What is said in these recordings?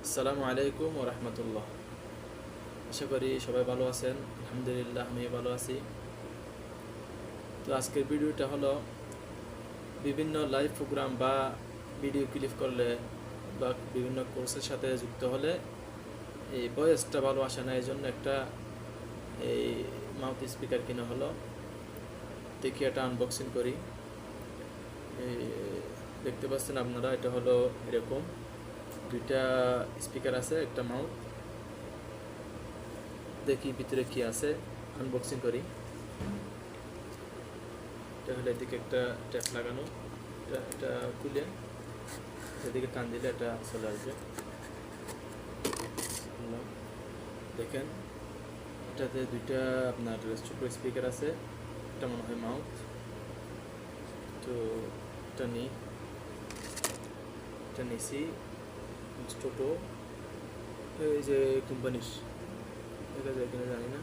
আসসালামু আলাইকুম ওয়া রাহমাতুল্লাহ। আশা করি সবাই ভালো আছেন। আলহামদুলিল্লাহ আমি ভালো আছি। তো আজকের ভিডিওটা হলো বিভিন্ন লাইভ প্রোগ্রাম বা ভিডিও ক্লিপ করলে বা বিভিন্ন কোর্সের সাথে যুক্ত হলে এই ভয়েসটা ভালো আসে না, এই জন্য একটা এই মাউথ স্পিকার কিনা হলো। দেখি এটা আনবক্সিং করি। এই দেখতে পাচ্ছেন আপনারা, এটা হলো এরকম দুইটা স্পিকার আছে, একটা মাউথ। দেখি ভিতরে কি আছে, আনবক্সিং করি। এটা হলো এদিকে একটা ট্যাপ লাগানো, এটা খুলে এদিকে টান দিলে এটা চলে আসবে। দেখেন এটাতে দুইটা আপনার ছোট স্পিকার আছে, এটা মনে হয় মাউথ। তো এটা নিছি ছোট, এই যে কোম্পানির, দেখা যায় কিনা জানি না।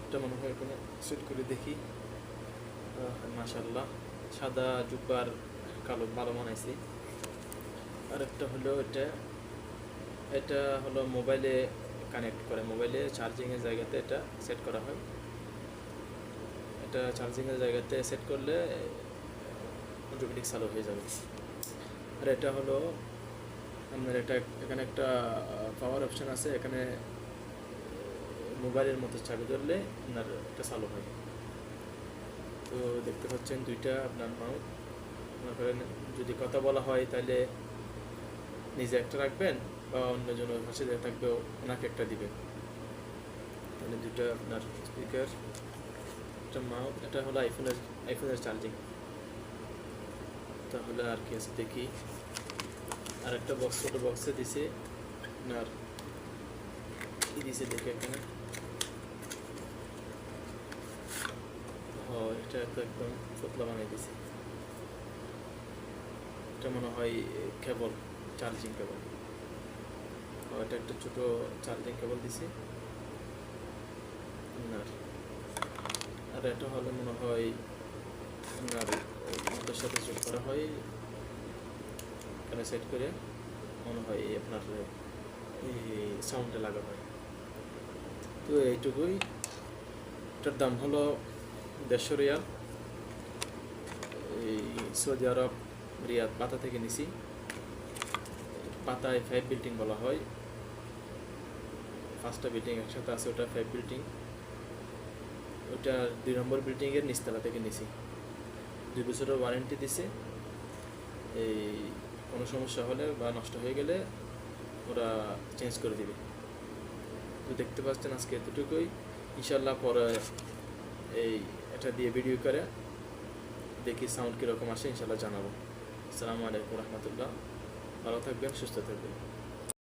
এটা মনে হয় এখানে সেট করে দেখি। মাশাআল্লাহ, সাদা জুব্বার কালো ভালো বানাইছি। আর একটা হলো এটা হলো মোবাইলে কানেক্ট করে, মোবাইলে চার্জিংয়ের জায়গাতে এটা সেট করা হয়। এটা চার্জিংয়ের জায়গাতে সেট করলে অটোমেটিক চালু হয়ে যাবে। আর এটা হলো আপনার এখানে একটা পাওয়ার অপশান আছে, এখানে মোবাইলের মতো চাবি ধরলে আপনার এটা চালু হয়। তো দেখতে পাচ্ছেন দুইটা আপনার মাউথ। মনে করেন যদি কথা বলা হয় তাহলে নিজে একটা রাখবেন বা অন্যজন ওর পাশে যে থাকবে ওনাকে একটা দিবেন। তাহলে দুইটা আপনার স্পিকার, একটা মাউথ। এটা হলো আইফোনের চার্জিং। তাহলে আর কি আছে দেখি। আর একটা বক্স, ছোটো বক্সে দিছে আপনার কি দিছে দেখি এখানে। এটা তো একদম ফতলা বানিয়ে দিছে। এটা মনে হয় কেবল, চার্জিং কেবল। এটা একটা ছোট চার্জিং কেবল দিছে আপনার। আর এটা হলো মনে হয় আপনার মাথার সাথে যোগ করা হয়, এখানে সেট করে মনে হয় আপনার এই সাউন্ডে লাগা হয়। তো এইটুকুই। এটার দাম হলো 150 রিয়াল। এই সৌদি আরব রিয়াদ পাতা থেকে নিছি। পাতায় 5 বিল্ডিং বলা হয়, 5টা বিল্ডিং একসাথে আছে, ওটা 5 বিল্ডিং। ওটা 2 নম্বর বিল্ডিংয়ের নিচতলা থেকে নিছি। 2 বছরের ওয়ারেন্টি দিছে। এই কোনো সমস্যা হলে বা নষ্ট হয়ে গেলে ওরা চেঞ্জ করে দিবে। তো দেখতে পাচ্ছেন আজকে এতটুকুই। ইনশাল্লাহ পরে এই এটা দিয়ে ভিডিও করে দেখি সাউন্ড কীরকম আসে, ইনশাল্লাহ জানাবো। আসসালামু আলাইকুম রহমতুল্লাহ। ভালো থাকবেন, সুস্থ থাকবেন।